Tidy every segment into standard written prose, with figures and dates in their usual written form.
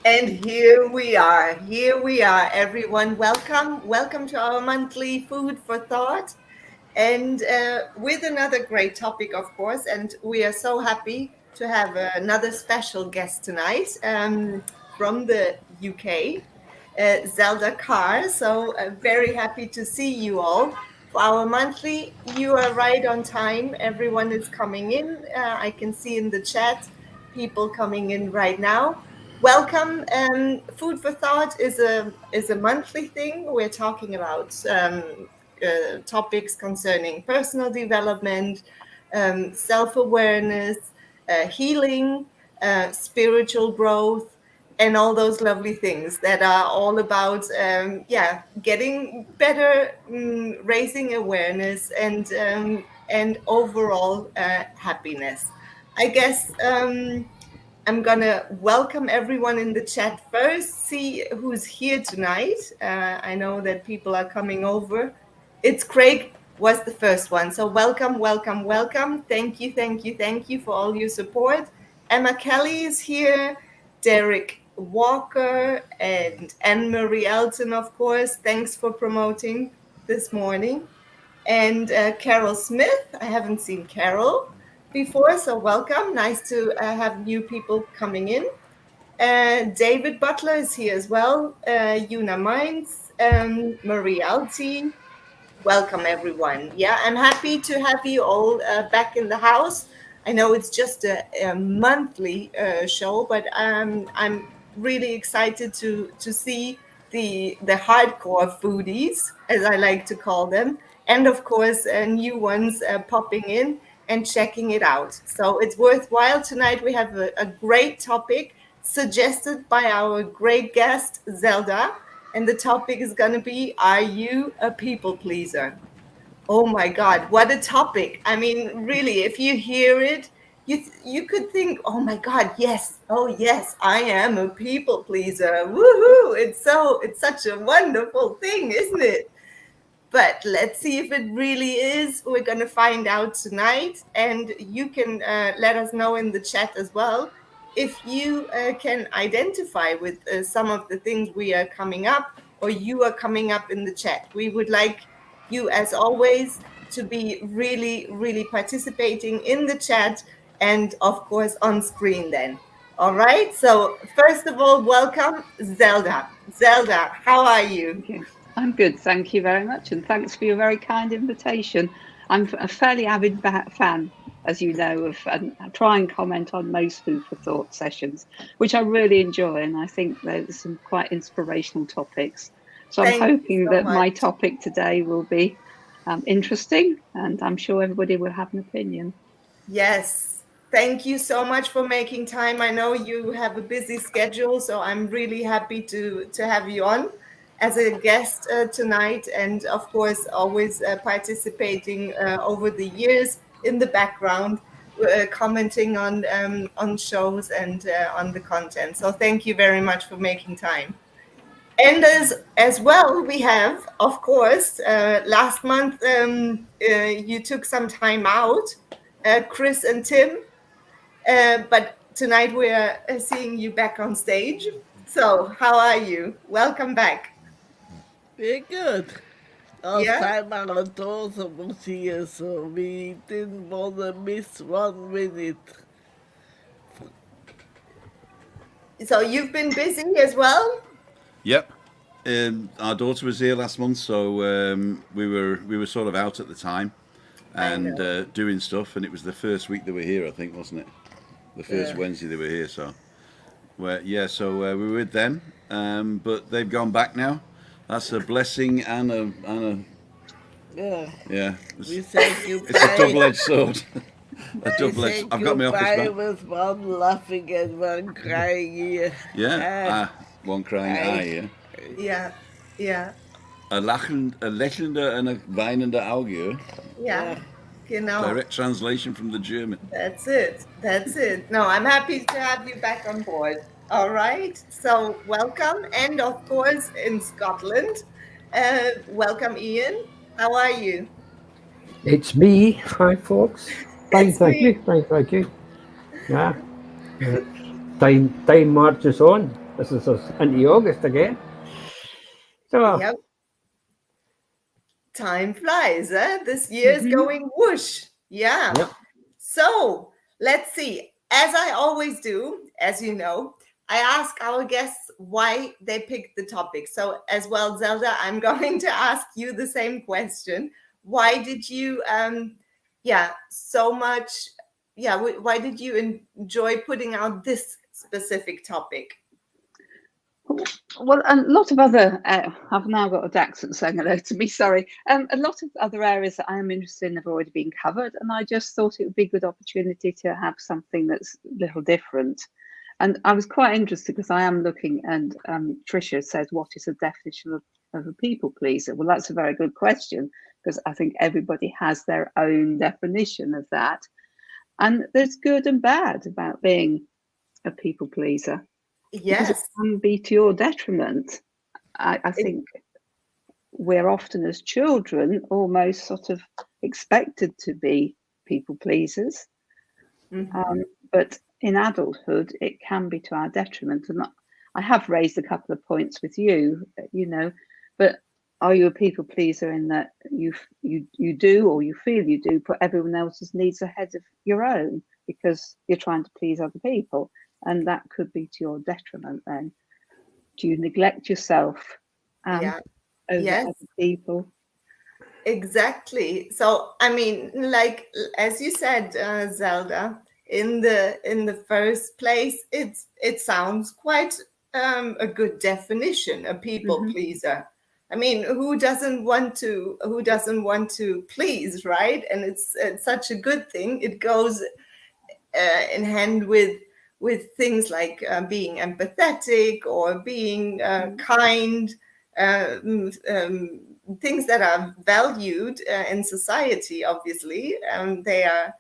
And here we are, everyone. Welcome to our monthly Food for Thought, and with another great topic, of course. And we are so happy to have another special guest tonight from the UK, Zelda Carr. So very happy to see you all. For our monthly, you are right on time. Everyone is coming in. I can see in the chat people coming in right now. Welcome. Food for Thought is a monthly thing. We're talking about topics concerning personal development, self-awareness, healing, spiritual growth, and all those lovely things that are all about getting better, raising awareness, and overall happiness. I guess I'm gonna welcome everyone in the chat first, see who's here tonight. I know that people are coming over. It's Craig was the first one. So welcome, welcome, welcome. Thank you, thank you, thank you for all your support. Emma Kelly is here, Derek Walker, and Anne-Marie Elton, of course. Thanks for promoting this morning. And Carol Smith. I haven't seen Carol before, so welcome. Nice to have new people coming in. David Butler is here as well. Yuna Mines, Marie Alti. Welcome, everyone. Yeah, I'm happy to have you all back in the house. I know it's just a monthly show, but I'm really excited to see the hardcore foodies, as I like to call them, and of course new ones popping in and checking it out. So it's worthwhile. Tonight we have a great topic suggested by our great guest Zelda, and the topic is going to be, are you a people pleaser? Oh my God, what a topic. I mean, really, if you hear it, you could think, oh my God, yes, oh yes, I am a people pleaser. Woohoo! It's such a wonderful thing, isn't it? But let's see if it really is. We're going to find out tonight, and you can let us know in the chat as well if you can identify with some of the things we are coming up, or you are coming up in the chat. We would like you, as always, to be really, really participating in the chat and, of course, on screen then. All right. So first of all, welcome, Zelda. Zelda, how are you? Okay. I'm good, thank you very much, and thanks for your very kind invitation. I'm a fairly avid fan, as you know, of and I try and comment on most Food for Thought sessions, which I really enjoy, and I think there's some quite inspirational topics. So I'm hoping that my topic today will be interesting, and I'm sure everybody will have an opinion. Yes. Thank you so much for making time. I know you have a busy schedule, so I'm really happy to have you on as a guest tonight, and of course, always participating over the years in the background, commenting on shows and on the content. So thank you very much for making time. And as well, we have, of course, last month you took some time out, Chris and Tim, but tonight we are seeing you back on stage. So how are you? Welcome back. We're good. Last Yeah? time our daughter was here, so we didn't want to miss 1 minute. So you've been busy as well? Yep. Our daughter was here last month, so we were sort of out at the time and doing stuff, and it was the first week they were here, I think, wasn't it? The first Wednesday they were here, so we were with them, but they've gone back now. That's a blessing and a yeah. We said goodbye. It's a double-edged sword. A double-edged. I've got my office back. With one laughing and one crying ear. Yeah. One crying eye. Yeah. Yeah. Ein lächelnder and a weinender Auge. Yeah. Genau. Direct translation from the German. That's it. No, I'm happy to have you back on board. All right. So welcome. And of course, in Scotland, welcome, Ian. How are you? It's me. Hi, folks. Fine, thank you. Yeah. Time marches on. This is us into August again. So, Yep. Time flies, eh? This year's going whoosh. Yeah. yep. So let's see. As I always do, as you know, I ask our guests why they picked the topic. So, as well, Zelda, I'm going to ask you the same question. Why did you, so much, why did you enjoy putting out this specific topic? Well, a lot of other, I've now got a accent saying hello to me, sorry. A lot of other areas that I am interested in have already been covered, and I just thought it would be a good opportunity to have something that's a little different. And I was quite interested because I am looking, and Tricia says, what is the definition of a people pleaser? Well, that's a very good question, because I think everybody has their own definition of that. And there's good and bad about being a people pleaser. Because it Yes. can be to your detriment. I think we're often, as children, almost sort of expected to be people pleasers. But in adulthood, it can be to our detriment. And I have raised a couple of points with you, but are you a people pleaser in that you do, or you feel you do, put everyone else's needs ahead of your own because you're trying to please other people? And that could be to your detriment then. Do you neglect yourself over Yes. other people? Exactly. So, I mean, like as you said, Zelda, in the first place, it sounds quite a good definition, a people pleaser. I mean, who doesn't want to please, right? And it's such a good thing. It goes in hand with things like being empathetic or being kind, things that are valued in society. Obviously, they are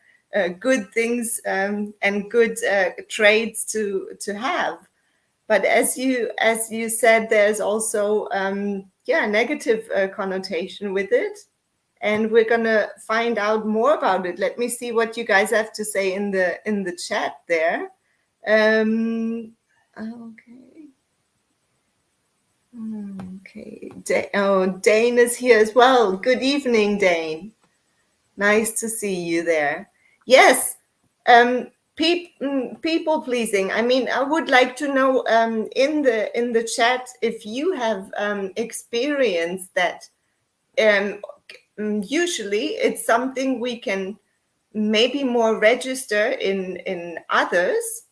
good things and good traits to have. But as you said, there's also negative connotation with it. And we're gonna find out more about it. Let me see what you guys have to say in the chat there. Okay. Okay. Dane is here as well. Good evening, Dane. Nice to see you there. Yes. People pleasing. I mean, I would like to know in the chat if you have experienced that. Usually it's something we can maybe more register in others,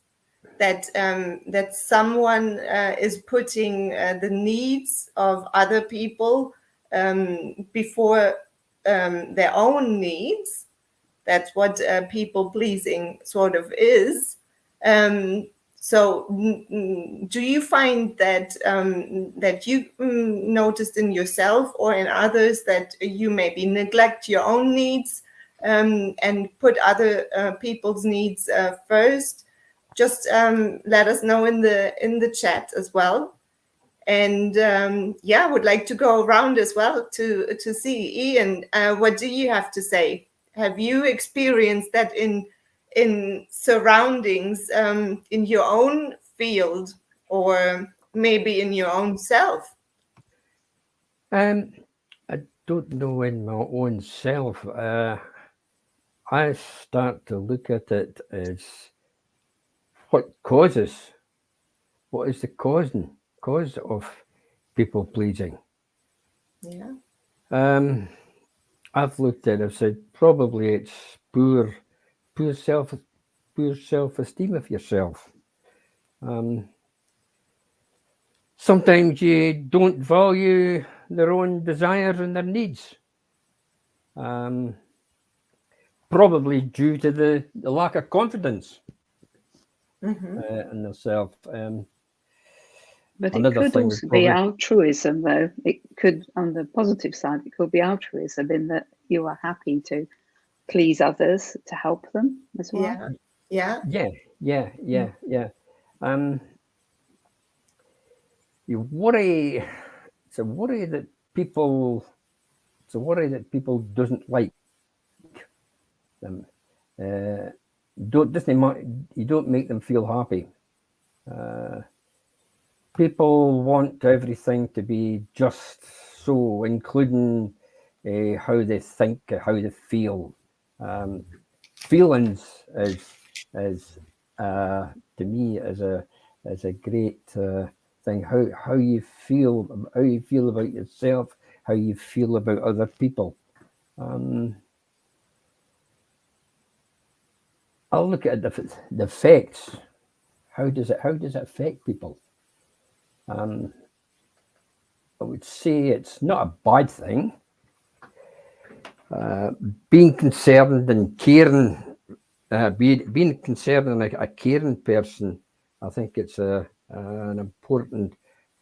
that someone is putting the needs of other people before their own needs. That's what people pleasing sort of is. So, do you find that that you noticed in yourself or in others that you maybe neglect your own needs and put other people's needs first? Just let us know in the chat as well. And I would like to go around as well to see, Ian, what do you have to say? Have you experienced that in surroundings in your own field or maybe in your own self? I don't know in my own self. I start to look at it as what is the cause of people pleasing. Yeah. I've looked at it, I've said probably it's poor self-esteem of yourself. Sometimes you don't value their own desires and their needs. Probably due to the lack of confidence in themselves. But it could also be altruism, though. It could, on the positive side, it could be altruism in that you are happy to please others to help them as well. Yeah. You worry. It's a worry that people doesn't like them. You don't make them feel happy. people want everything to be just so, including how they think, how they feel. Um, Feelings is to me is a great thing. How you feel about yourself, how you feel about other people. Um, I'll look at the effects. How does it affect people? Um, I would say it's not a bad thing. Being concerned and caring, being concerned and a caring person, I think it's an important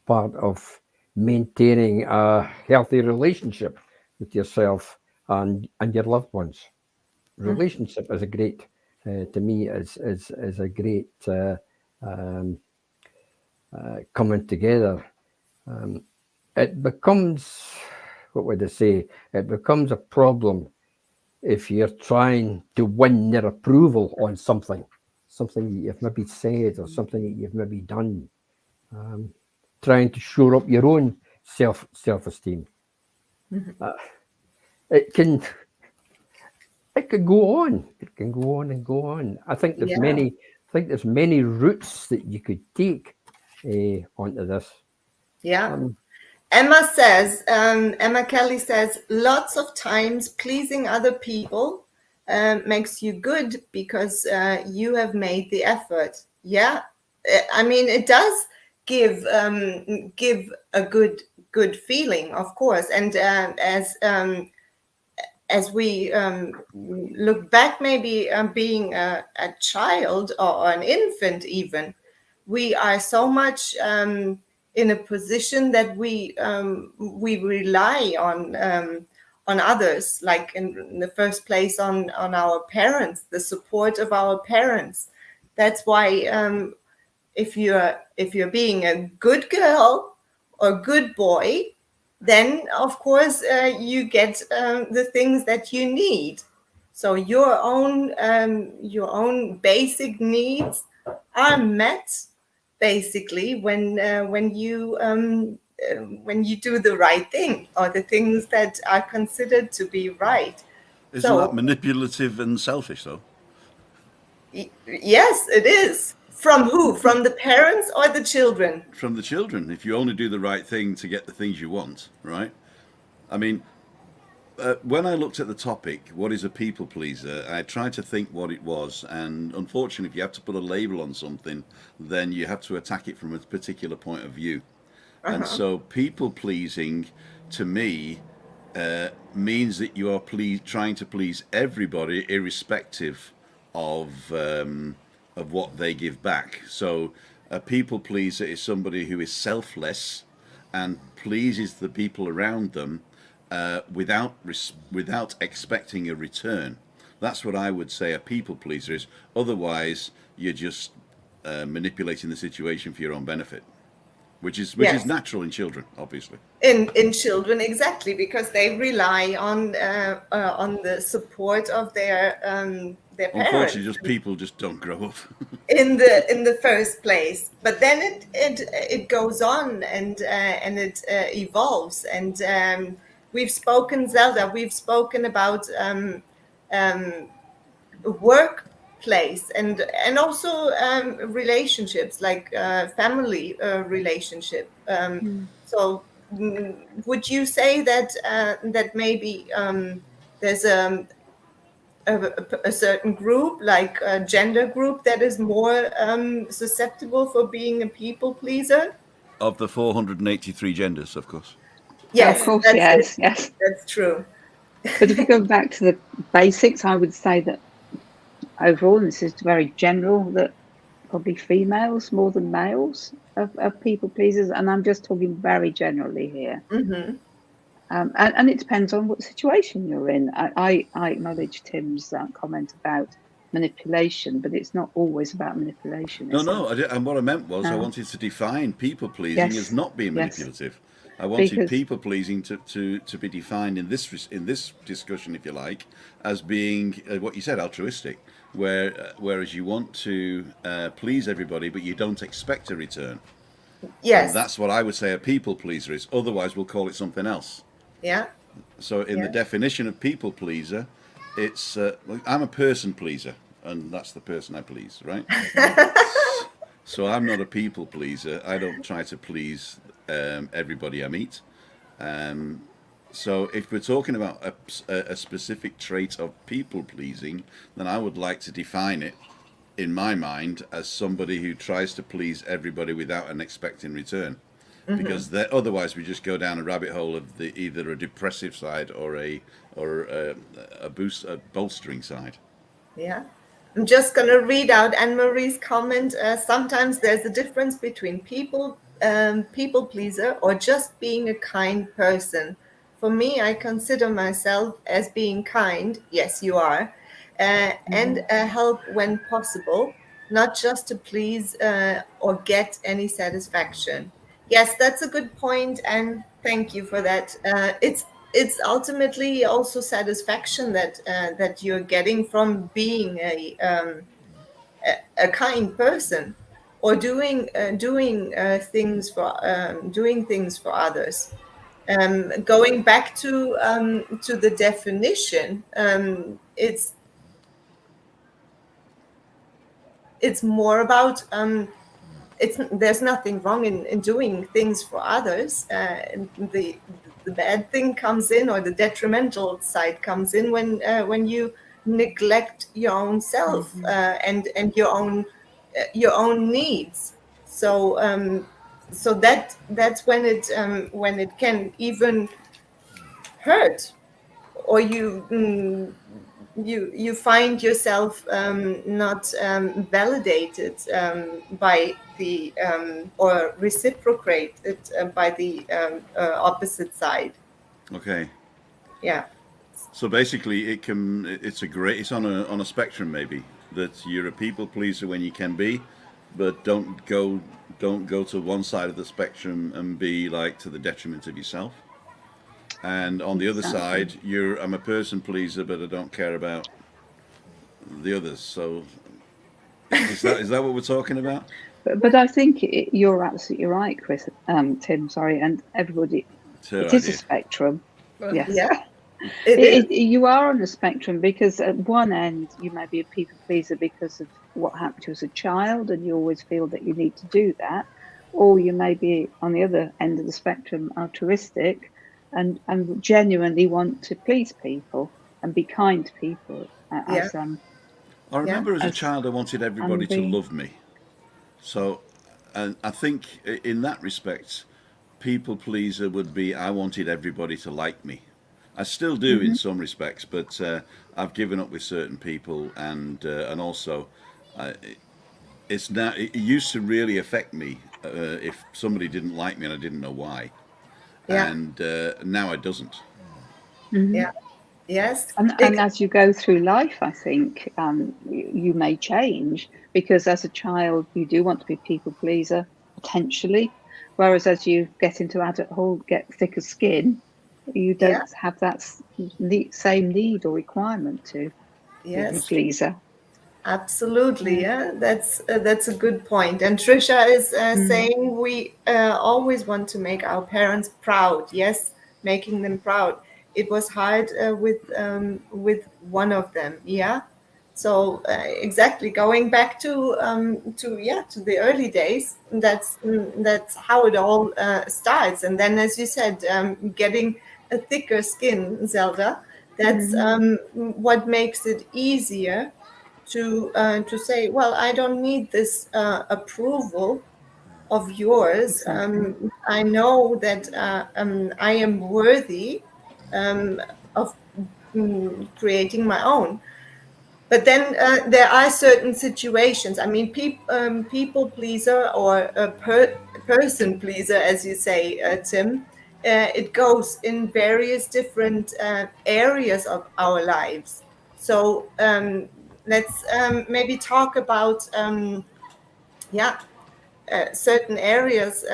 part of maintaining a healthy relationship with yourself and your loved ones. Relationship is a great, to me, is a great um, coming together. It becomes, what would I say? It becomes a problem if you're trying to win their approval on something that you've maybe said or something that you've maybe done, trying to shore up your own self-esteem. It can it can go on. It can go on and go on. Yeah. I think there's many routes that you could take onto this. Yeah. Um, Emma Kelly says, lots of times pleasing other people makes you good because you have made the effort. Yeah, I mean, it does give a good feeling, of course. And as we look back, maybe being a child or an infant, even, we are so much in a position that we rely on others, like in the first place on our parents, the support of our parents. That's why if you're being a good girl or good boy, then of course you get the things that you need. So your own basic needs are met basically when you do the right thing or the things that are considered to be right. Isn't that So manipulative and selfish, though? yes, it is. From who? From the parents or the children? From the children, if you only do the right thing to get the things you want, right? I mean, when I looked at the topic, what is a people pleaser, I tried to think what it was, and unfortunately, if you have to put a label on something, then you have to attack it from a particular point of view. And so, people pleasing, to me, means that you are trying to please everybody, irrespective of what they give back. So, a people pleaser is somebody who is selfless and pleases the people around them without expecting a return. That's what I would say a people pleaser is. Otherwise, you're just manipulating the situation for your own benefit, which is Yes. natural in children, obviously. In children, exactly, because they rely on the support of their Unfortunately, parents just people just don't grow up. in the first place. But then it goes on and it evolves. And we've spoken, Zelda, we've spoken about workplace and also relationships, like family relationship. So would you say that that maybe there's a certain group, like a gender group, that is more susceptible for being a people pleaser? Of the 483 genders, of course. Of Yes, course, that's it. yes, yes. That's true. But if you go back to the basics, I would say that overall, and this is very general, that probably females more than males are people pleasers, and I'm just talking very generally here. And it depends on what situation you're in. I acknowledge Tim's comment about manipulation, but it's not always about manipulation, No, is it? no. And what I meant was I No. wanted to define people pleasing as Yes, not being yes, manipulative. I wanted because people pleasing to be defined in this discussion, if you like, as being what you said, altruistic, whereas you want to please everybody, but you don't expect a return. Yes. And that's what I would say a people pleaser is. Otherwise, we'll call it something else. Yeah. So, in the Yeah. definition of people pleaser, it's I'm a person pleaser, and that's the person I please, right? So I'm not a people pleaser. I don't try to please everybody I meet. Um, so if we're talking about a specific trait of people pleasing, then I would like to define it in my mind as somebody who tries to please everybody without an expect in return. Because otherwise we just go down a rabbit hole of either a depressive side or a bolstering side. Yeah. I'm just going to read out Anne-Marie's comment. Sometimes there's a difference between people pleaser or just being a kind person. For me, I consider myself as being kind. Yes, you are. And help when possible, not just to please or get any satisfaction. Yes, that's a good point, and thank you for that. It's ultimately also satisfaction that you're getting from being a kind person, or doing things for others. Going back to the definition, it's more about there's nothing wrong in doing things for others. And the bad thing comes in, or the detrimental side comes in, when you neglect your own self, and your own needs. So that's when it can even hurt, or you find yourself not validated by the or reciprocated by the opposite side. Okay. Yeah. So basically, it's on a spectrum maybe that you're a people pleaser when you can be, but don't go to one side of the spectrum and be like to the detriment of yourself. And on the other Exactly. side, I'm a person pleaser, but I don't care about the others. So is that what we're talking about? But I think you're absolutely right, Chris, Tim, sorry, and everybody. It's her It is a idea. spectrum. Yes. Yeah, it is. You are on a spectrum, because at one end you may be a people pleaser because of what happened to you as a child, and you always feel that you need to do that, or you may be on the other end of the spectrum, altruistic, and genuinely want to please people and be kind to people, Yeah. I Yeah. remember as a as child, I wanted everybody to Anne-Marie. love me. So, and I think in that respect, people pleaser would be I wanted everybody to like me. I still do in Hmm. some respects, but I've given up with certain people, and also uh, it used to really affect me if somebody didn't like me and I didn't know why, Yeah. and now it doesn't. Hmm. Yeah. Yes. And as you go through life, I think you may change, because as a child you do want to be a people pleaser potentially, whereas as you get into adulthood, get thicker skin, you Yeah. don't have that same need or requirement to be a Yes. pleaser. Absolutely, Yeah. yeah, that's a good point. And Trisha is Mm. saying we always want to make our parents proud. Yes, making them proud. It was hard with one of them. Yeah, so exactly going back to the early days. That's how it all starts. And then, as you said, getting a thicker skin, Zelda. That's Hmm. what makes it easier to say, well, I don't need this approval of yours. Exactly. I know that I am worthy of creating my own. But then there are certain situations. I mean, people pleaser, or a person pleaser, as you say, Tim. It goes in various different areas of our lives. So let's maybe talk about yeah, certain areas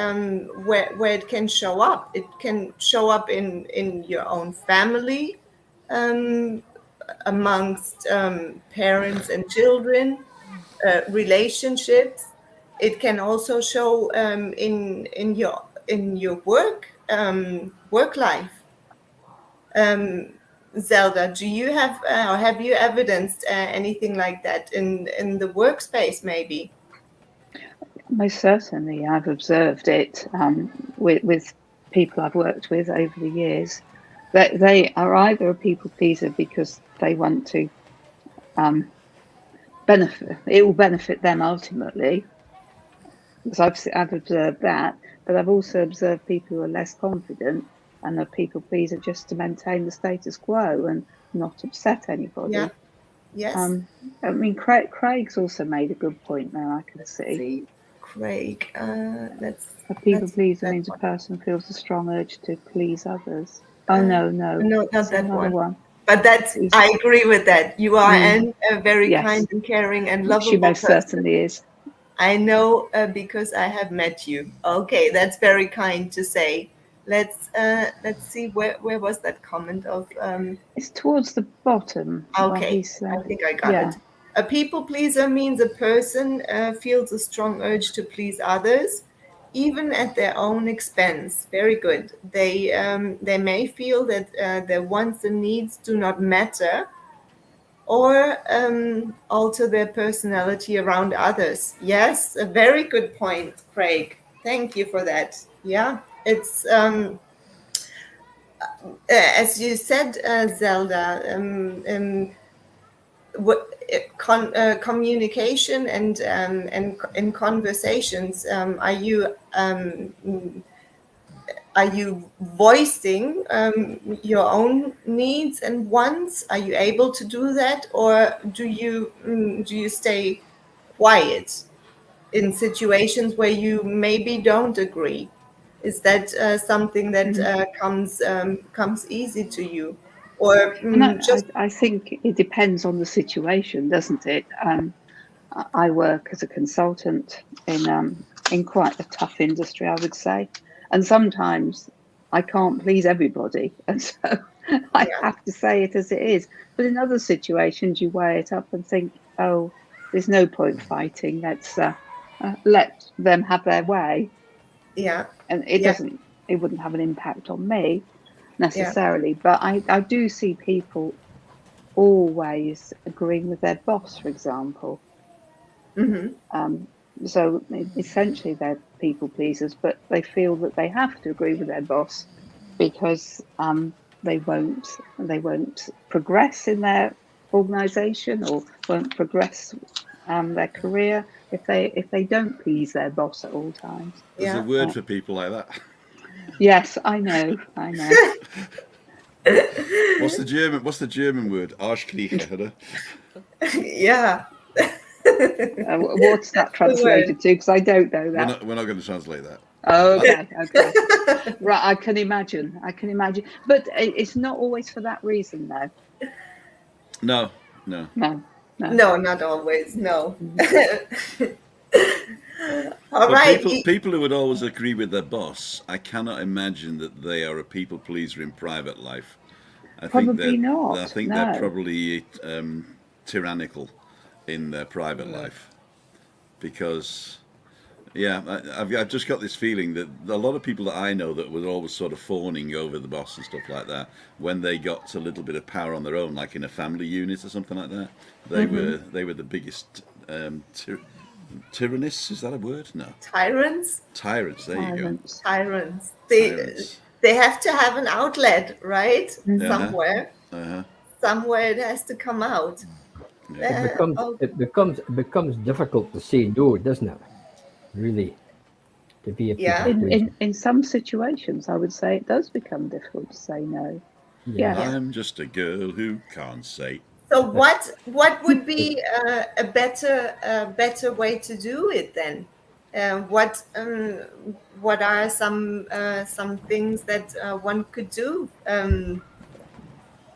where it can show up. It can show up in your own family, um, amongst parents and children, relationships. it can also show in your work life. Zelda, do you have or have you evidenced anything like that in the workspace maybe? Most certainly, I've observed it with people I've worked with over the years. That they are either a people pleaser because they want to benefit. It will benefit them ultimately, because I've observed that. But I've also observed people who are less confident and are people pleaser just to maintain the status quo and not upset anybody. Yeah. Yes. I mean, Craig's also made a good point there. I can see. Craig, A people pleaser that means a one. person feels a strong urge to please others. Oh no, No, not it's that another one. one. But that's, Please. I agree with that. You are a very Yes, kind and caring and she lovable most person. certainly is. I know because I have met you. Okay, that's very kind to say. Let's see where was that comment of It's towards the bottom where he okay, I said, think I got yeah. it. A people pleaser means a person feels a strong urge to please others, even at their own expense. Very good. They may feel that their wants and needs do not matter, or alter their personality around others. Yes, a very good point, Craig. Thank you for that. Yeah, it's as you said, Zelda. Communication and in conversations. Are you voicing your own needs and wants? Are you able to do that, or do you stay quiet in situations where you maybe don't agree? Is that something that comes easy to you, or And just I think it depends on the situation, doesn't it? I work as a consultant in quite a tough industry, I would say, and sometimes I can't please everybody, and so I yeah, have to say it as it is. But in other situations, you weigh it up and think, oh, there's no point fighting. Let's let them have their way, yeah, and yeah, it wouldn't have an impact on me yeah, necessarily. But I do see people always agreeing with their boss, for example. hmm So essentially, they're people pleasers, but they feel that they have to agree with their boss because they won't progress in their organisation or won't progress their career if they don't please their boss at all times. There's a yeah, word for people like that. Yes, I know. What's the German word? Arschkriecher, oder? yeah. What's that That's the word. translated to? Because I don't know that. We're not going to translate that. Okay. Right, I can imagine. But it's not always for that reason, though. No. No. No, not always. No. All But right. people who would always agree with their boss, I cannot imagine that they are a people pleaser in private life. Probably I not. think they're No. probably tyrannical in their private life because yeah, I've just got this feeling that a lot of people that I know that were always sort of fawning over the boss and stuff like that, when they got a little bit of power on their own, like in a family unit or something like that, they were the biggest tyrannous. Is that a word? No. Tyrants. Tyrants. There you go. Tyrants. Tyrants. Tyrants. They have to have an outlet, right? Uh-huh. Somewhere. Uh-huh. Somewhere it has to come out. It Yeah. becomes Oh, it becomes difficult to say no, doesn't it? Really, to be a people yeah. pleaser. In some situations, I would say it does become difficult to say no. Yeah. Yes. I'm just a girl who can't say. So what would be a better way to do it then? What are some things that one could do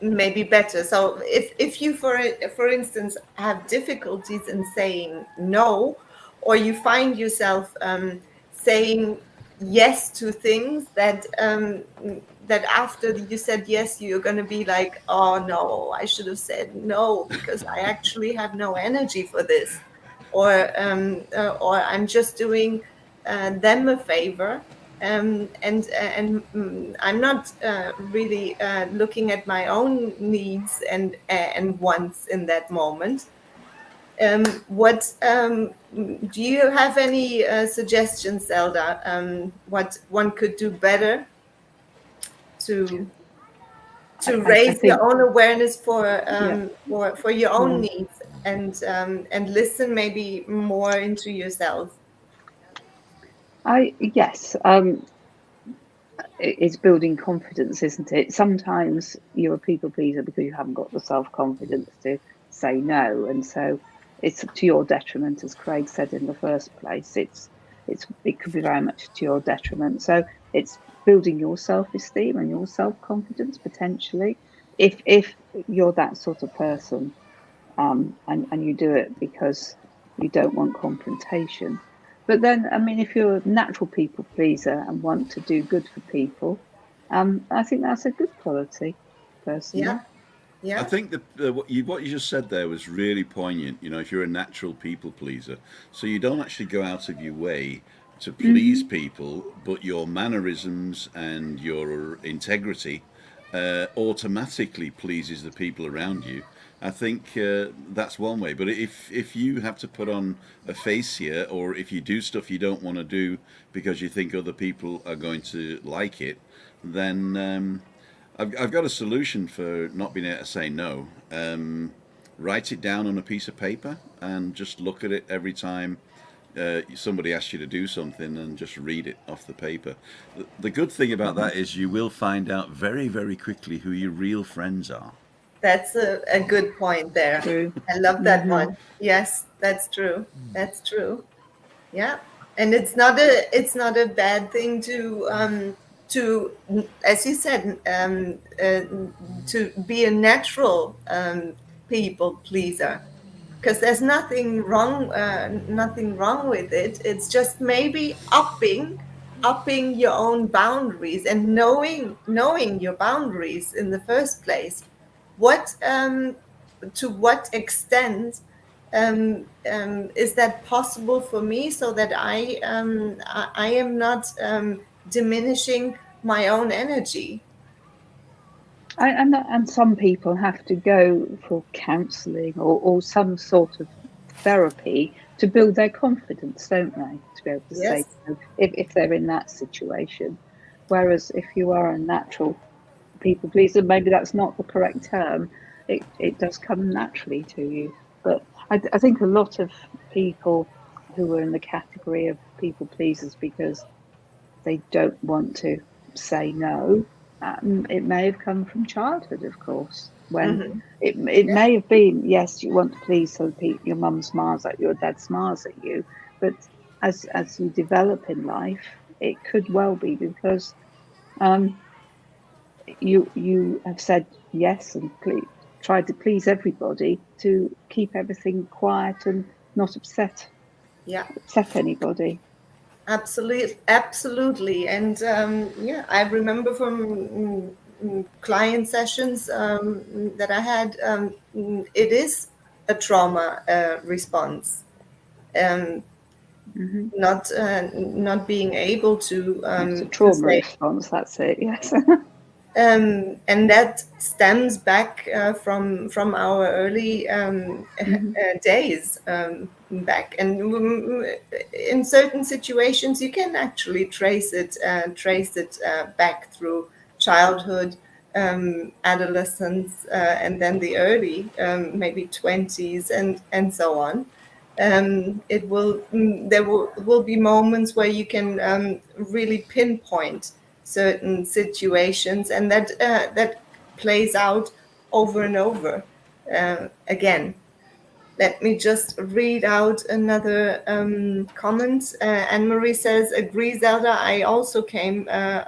maybe better? So if you for instance have difficulties in saying no, or you find yourself saying yes to things that after you said yes you're going to be like, oh no, I should have said no because I actually have no energy for this. or I'm just doing them a favor. I'm not really looking at my own needs and wants in that moment. What do you have any suggestions, Zelda? What one could do better to I raise your think, own awareness yeah. for your own Yeah. needs and listen maybe more into yourself. Yes. It's building confidence, isn't it? Sometimes you're a people pleaser because you haven't got the self confidence to say no, and so it's to your detriment, as Craig said in the first place. It could be very much to your detriment. So it's building your self esteem and your self confidence potentially. If you're that sort of person, and you do it because you don't want confrontation. But then, I mean, if you're a natural people pleaser and want to do good for people, I think that's a good quality, Yeah, personally. I yeah. think that what you just said there was really poignant. You know, if you're a natural people pleaser, so you don't actually go out of your way to please Hmm. people, but your mannerisms and your integrity automatically pleases the people around you. I think that's one way. But if you have to put on a face here, or if you do stuff you don't want to do because you think other people are going to like it, then I've got a solution for not being able to say no. Write it down on a piece of paper and just look at it every time somebody asks you to do something, and just read it off the paper. The good thing about Hmm. that is you will find out very, very quickly who your real friends are. That's a good point there. True. I love that Hmm. one. Yes, that's true. That's true. Yeah, and it's not a bad thing to as you said to be a natural people pleaser, because there's nothing wrong with it. It's just maybe upping your own boundaries and knowing your boundaries in the first place. What To what extent is that possible for me, so that I am not diminishing my own energy? And some people have to go for counselling or some sort of therapy to build their confidence, don't they? To be able to say Yes. no if they're in that situation. Whereas if you are a natural people pleaser, maybe that's not the correct term. It does come naturally to you. But I think a lot of people who are in the category of people pleasers because they don't want to say no. It may have come from childhood, of course, when Hmm. it may have been, yes, you want to please so your mum smiles at you, your dad smiles at you, but as you develop in life, it could well be because um, you have said yes and tried to please everybody to keep everything quiet and not Yeah. upset anybody. Absolutely. And yeah, I remember from client sessions that I had, it is a trauma response. Um, Hmm. not being able It's a to trauma say, response. That's it. Yes. and that stems back from our early Hmm. days back. And in certain situations, you can actually trace it back through childhood, adolescence, and then the early maybe 20s and so on. There will be moments where you can really pinpoint certain situations, and that plays out over and over again. Let me just read out another comment. Anne Marie says, "Agree, Zelda. I also came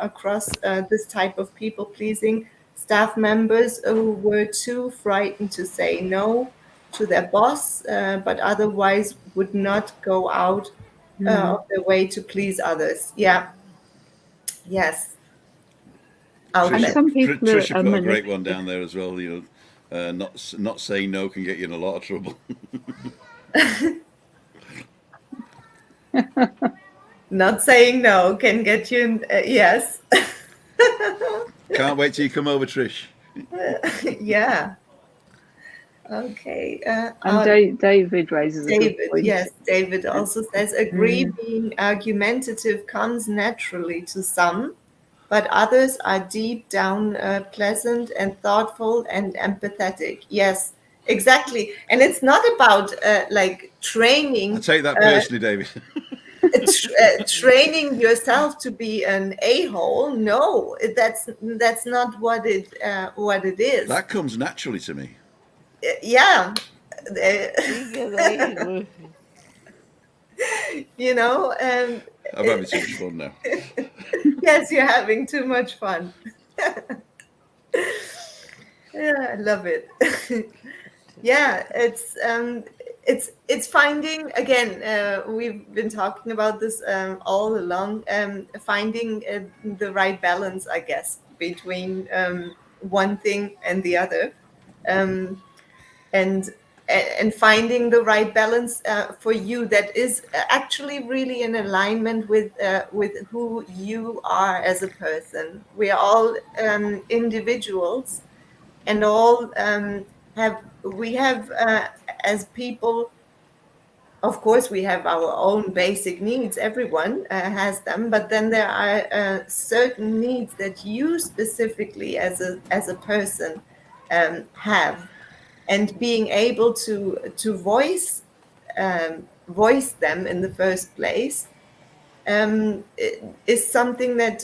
across this type of people pleasing staff members who were too frightened to say no to their boss, but otherwise would not go out of Mm. their way to please others." Yeah, yes, And Trisha, outlets. some people Trisha are put a great one manipulative. down there as well. Not saying no can get you in a lot of trouble. Not saying no can get you yes. Can't wait till you come over, Trish. Yeah. Okay. And David raises a good David, point. yes, David also says, agree Mm. being argumentative comes naturally to some, but others are deep down pleasant and thoughtful and empathetic. Yes, exactly. And it's not about like I training, take that personally, David. training yourself to be an a-hole. No, that's not what it is. That comes naturally to me. Yeah. You can agree. You know, I'm having too much fun now. yes, you're having too much fun. Yeah, I love it. Yeah, it's finding again. We've been talking about this all along. Finding the right balance, I guess, between one thing and the other, um, and and finding the right balance for you that is actually really in alignment with who you are as a person. We are all individuals, and all have as people, of course we have our own basic needs. Everyone has them, but then there are certain needs that you specifically as a person have, and being able to voice them in the first place is something that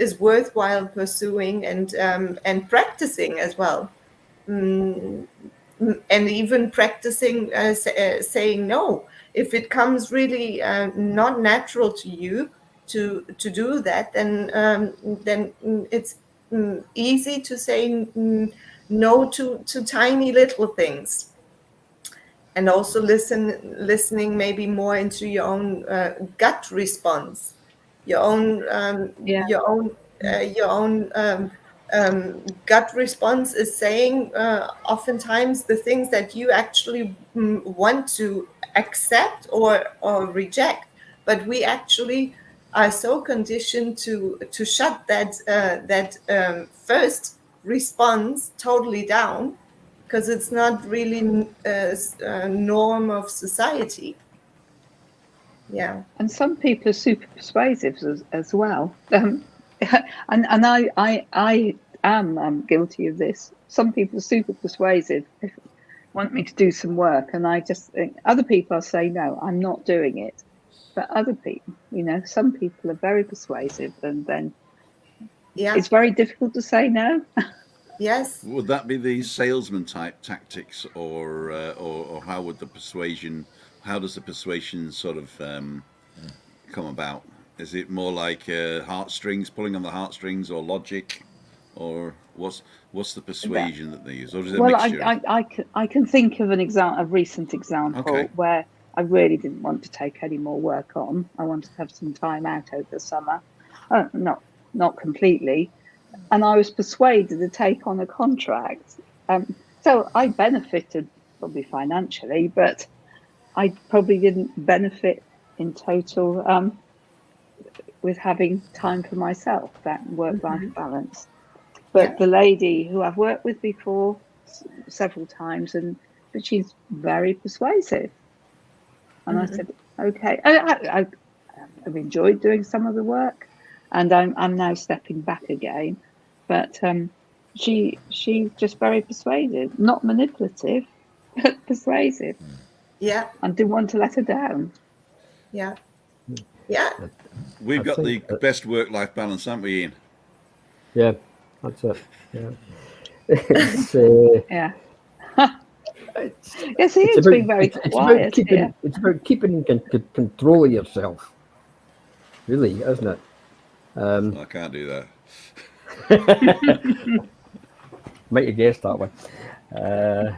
is worthwhile pursuing and practicing as well. Mm, and even practicing saying no if it comes really not natural to you to do that, then it's easy to say no to tiny little things, and also listening maybe more into your own gut response, your own Yeah. gut response is saying oftentimes the things that you actually want to accept or reject, but we actually are so conditioned to shut that first response totally down, because it's not really a norm of society. Yeah. And some people are super persuasive as well. And I am guilty of this. Some people are super persuasive, if, want me to do some work, and I just think other people I'll say no, I'm not doing it. But other people, some people are very persuasive, and then Yeah. it's very difficult to say no. Yes. Would that be the salesman type tactics, or how would the persuasion? How does the persuasion sort of come about? Is it more like heartstrings, pulling on the heartstrings, or logic, or what's the persuasion that they use, or is it a Well, mixture? I can think of a recent example Okay. where I really didn't want to take any more work on. I wanted to have some time out over the summer. Not completely. And I was persuaded to take on a contract. So I benefited probably financially, but I probably didn't benefit in total with having time for myself, that work-life balance. But Yeah. the lady who I've worked with before several times, but she's very persuasive. And I said, okay. I've enjoyed doing some of the work, and I'm now stepping back again. But she's just very persuasive, not manipulative, but persuasive. Yeah. And didn't want to let her down. Yeah. Yeah. We've I got the think that- best work-life balance, haven't we, Ian? Yeah, that's it. Yeah. It's, Yeah. it's, Yes, it's Ian's about, being very it's quiet about keeping here. it's about keeping control of yourself. Really, isn't it? I can't do that. Might have guessed that one. I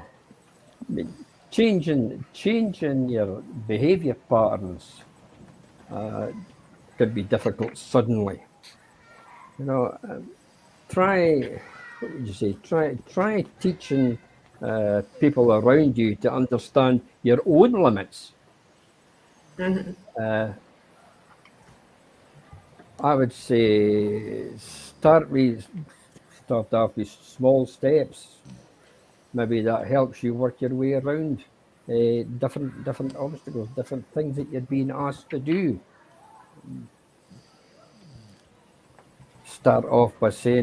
mean, changing your behaviour patterns could be difficult suddenly. Try, what would you say? Try teaching people around you to understand your own limits. I would say start off with small steps. Maybe that helps you work your way around different obstacles, different things that you're being asked to do. Start off by say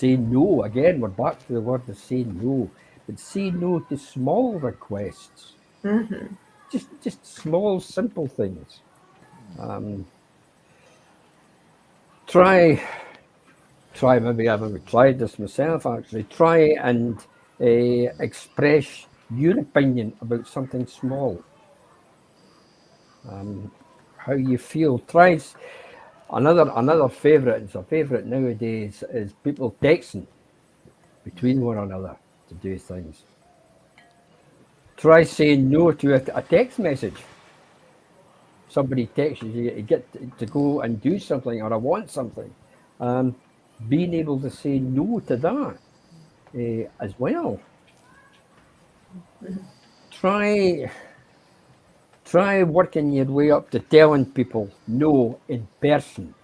no. Again, we're back to the word of say no, but say no to small requests. Just small, simple things. Um, try maybe I've never tried this myself actually. Try and express your opinion about something small. How you feel. Another favourite. It's a favourite nowadays is people texting between one another to do things. Try saying no to a text message. Somebody texts you to get to go and do something, or I want something. Being able to say no to that as well. Try working your way up to telling people no in person.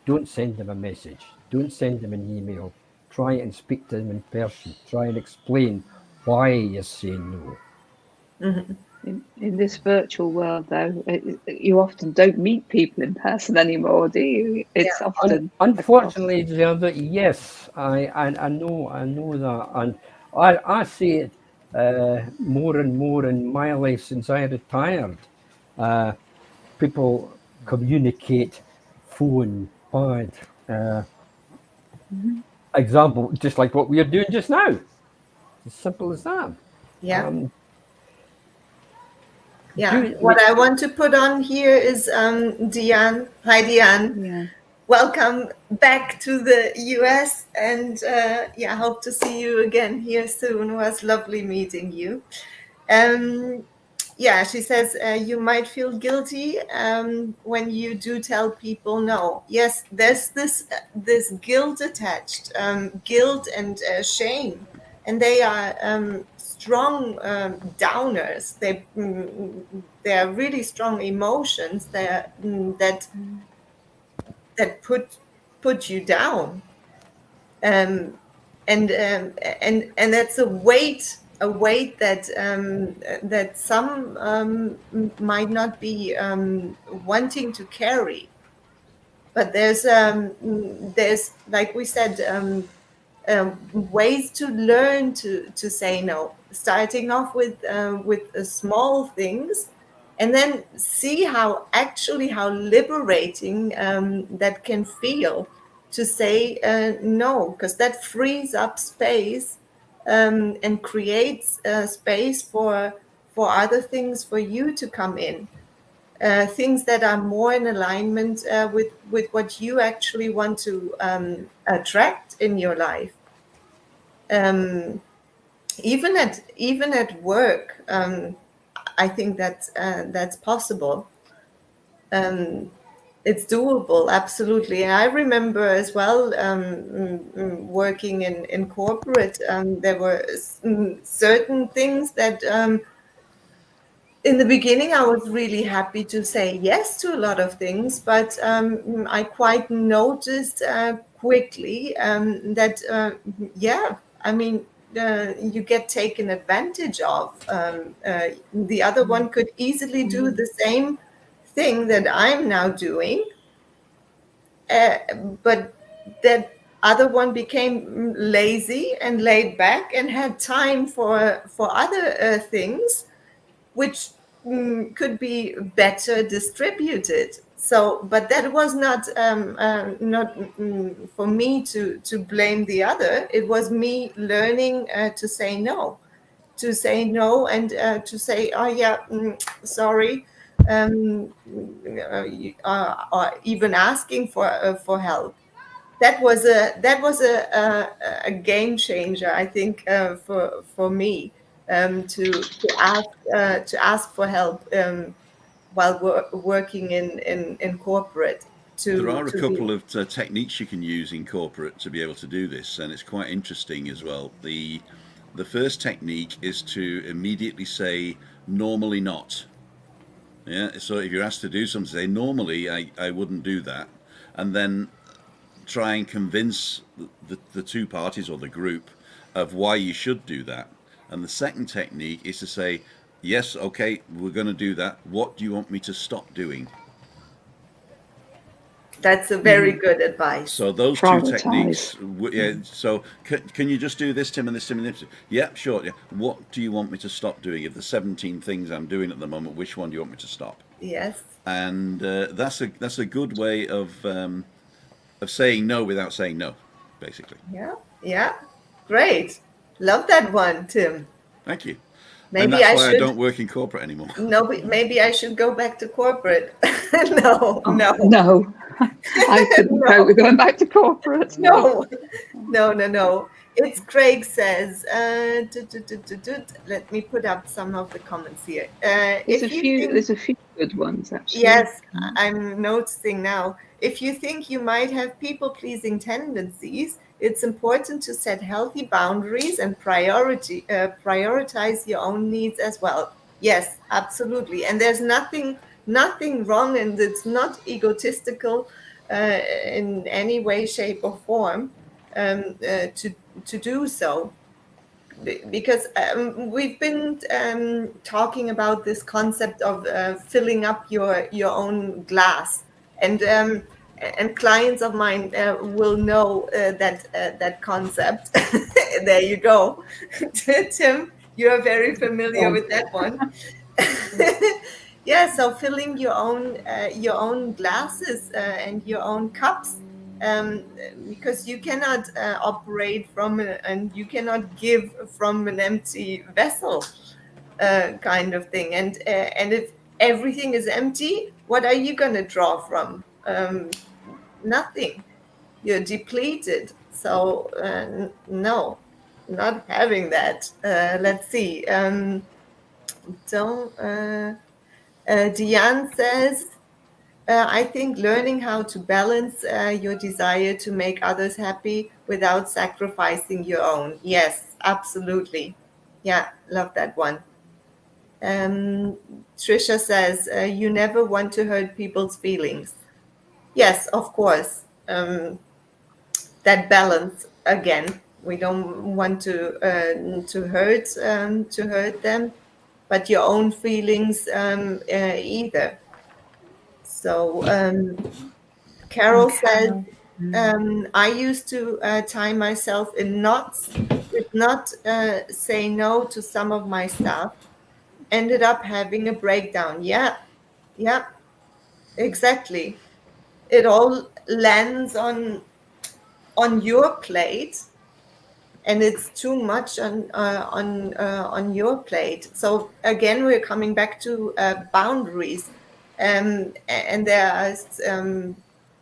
Don't send them a message. Don't send them an email. Try and speak to them in person. Try and explain why you're saying no. In this virtual world, though, you often don't meet people in person anymore, do you? It's often Unfortunately, yes, I know that, and I see it more and more in my life since I retired. People communicate phone, pad. Example, just like what we are doing just now. As simple as that. Yeah. Um, Yeah. What I want to put on here is Diane. Hi, Diane. Yeah. Welcome back to the US, and yeah, hope to see you again here soon. It was lovely meeting you. Yeah, she says you might feel guilty when you do tell people no. Yes, there's this guilt attached, guilt and shame, and they are strong downers. They are really strong emotions that put you down, and that's a weight that some might not be wanting to carry. But there's like we said, ways to learn to say no, starting off with small things, and then see how liberating that can feel to say no, because that frees up space and creates space for other things for you to come in, things that are more in alignment with what you actually want to attract in your life. Even at work, I think that's possible. It's doable, absolutely. And I remember as well, working in corporate. There were certain things that in the beginning, I was really happy to say yes to a lot of things, but I quite noticed quickly that, yeah, I mean, you get taken advantage of. The other one could easily do the same thing that I'm now doing, but that other one became lazy and laid back and had time for other things which could be better distributed. So, but that was not for me to blame the other. It was me learning to say no, and to say, oh yeah, sorry, or even asking for help. That was a game changer, I think, for me, to ask for help while working in corporate. There are a To be couple of techniques you can use in corporate to be able to do this, and it's quite interesting as well. The first technique is to immediately say normally not. Yeah. So if you're asked to do something, say normally I wouldn't do that, and then try and convince the two parties or the group of why you should do that. And the second technique is to say, yes, okay, we're going to do that. What do you want me to stop doing? That's a very good advice. So those two techniques. Yeah. So can you just do this, Tim, and this, Tim, and this? Yeah, sure. Yeah. What do you want me to stop doing? Of the 17 things I'm doing at the moment, which one do you want me to stop? Yes. And that's a good way of saying no without saying no, basically. Yeah. Yeah. Great. Love that one, Tim. Thank you. Maybe and that's I why should. I don't work in corporate anymore. No, but maybe I should go back to corporate. No. I couldn't cope with going back to corporate. No. It's Craig says, let me put up some of the comments here. There's a few good ones, actually. Yes, I'm noticing now. If you think you might have people-pleasing tendencies, it's important to set healthy boundaries and prioritize your own needs as well. Yes, absolutely. And there's nothing wrong, and it's not egotistical in any way, shape, or form to do so. Because we've been talking about this concept of filling up your own glass, and clients of mine will know that concept. There you go. Tim, you are very familiar with that one. Yeah, so filling your own glasses and your own cups, because you cannot operate and you cannot give from an empty vessel, kind of thing. And if everything is empty, what are you going to draw from? Nothing. You're depleted. So no, not having that. Let's see. Diane says, I think learning how to balance your desire to make others happy without sacrificing your own. Yes, absolutely. Yeah, love that one. Trisha says, you never want to hurt people's feelings. Yes, of course. That balance again. We don't want to hurt them, but your own feelings either. So Carol says, I used to tie myself in knots, did not say no to some of my stuff, ended up having a breakdown. Yeah, exactly. It all lands on your plate, and it's too much on your plate. So again, we're coming back to boundaries, and there are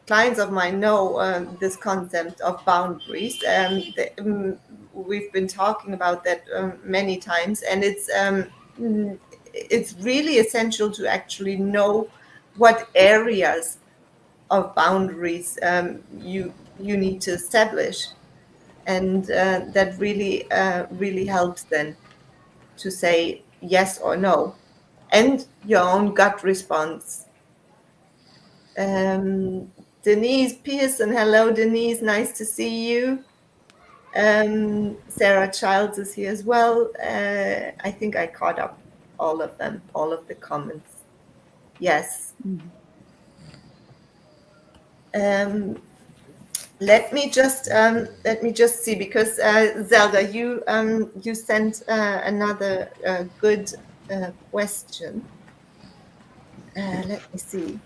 clients of mine know this concept of boundaries. We've been talking about that many times, and it's really essential to actually know what areas of boundaries you need to establish. And that really helps then to say yes or no, and your own gut response. Denise Pearson, hello Denise, nice to see you. Sarah Childs is here as well. I think I caught up all of them, all of the comments. Yes. Let me just see, because Zelda, you sent another good question. Let me see.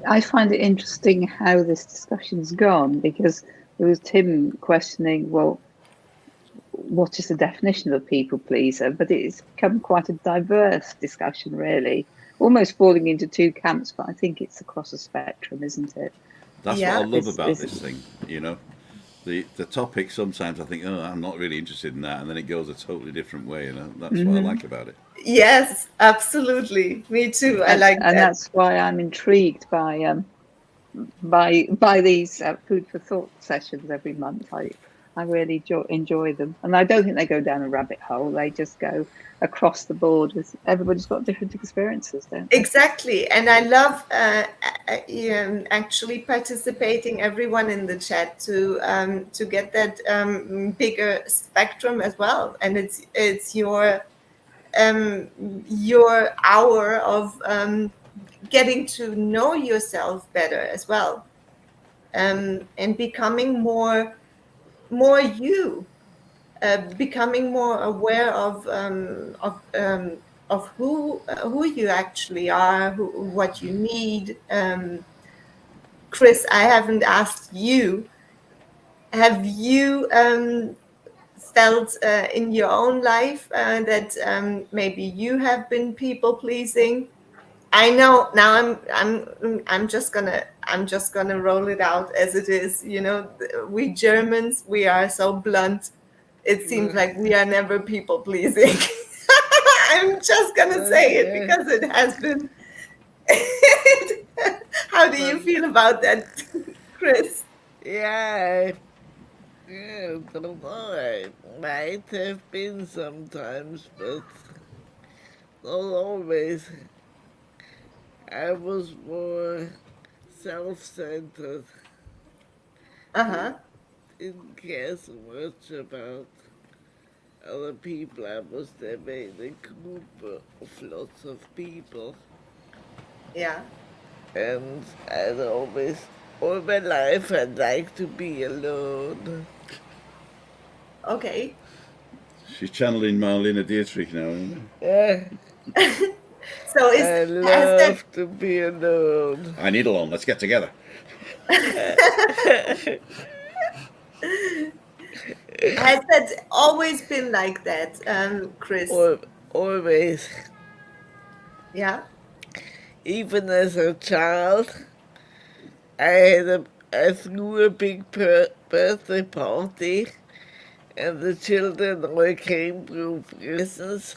I find it interesting how this discussion's gone, because there was Tim questioning, well, what is the definition of a people pleaser? But it's become quite a diverse discussion, really, almost falling into two camps. But I think it's across a spectrum, isn't it? That's what I love about this thing, The topic, sometimes I think, oh, I'm not really interested in that, and then it goes a totally different way, That's what I like about it. Yes, absolutely. Me too. I like that. And that's why I'm intrigued by these food for thought sessions every month. I really enjoy them, and I don't think they go down a rabbit hole. They just go across the board. With everybody's got different experiences, don't they? Exactly, and I love actually participating everyone in the chat to get that bigger spectrum as well, and it's your hour of getting to know yourself better as well, and becoming more you, becoming more aware of who you actually are, what you need. Chris, I haven't asked you. Have you felt in your own life that maybe you have been people pleasing? I know now. I'm just gonna roll it out as it is. You know, we Germans, we are so blunt. It seems like we are never people pleasing. I'm just gonna say it Yeah. because it has been. How do you feel about that, Chris? Yeah, don't know. I might have been sometimes, but not always. I was more self-centered. Uh-huh. Didn't care so much about other people. I was never in a group of lots of people. Yeah. And I'd always, all my life, I'd like to be alone. Okay. She's channeling Marlene Dietrich now, isn't Yeah, So I has that love to be alone. I need alone. Let's get together. has that always been like that, Chris? Always, Yeah. even as a child, I threw a big birthday party, and the children all came through presents.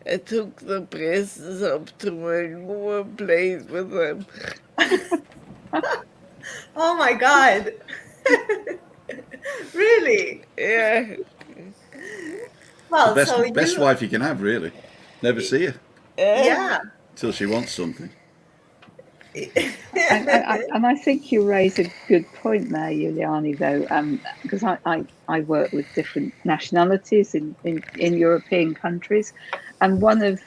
I took the presents up to my room and played with them. Oh my God. Really? Yeah, The Well, so best you, wife you can have, really. Never see her yeah, yeah. till she wants something. And I think you raise a good point there, Yuliani, though, because I work with different nationalities in European countries, and one of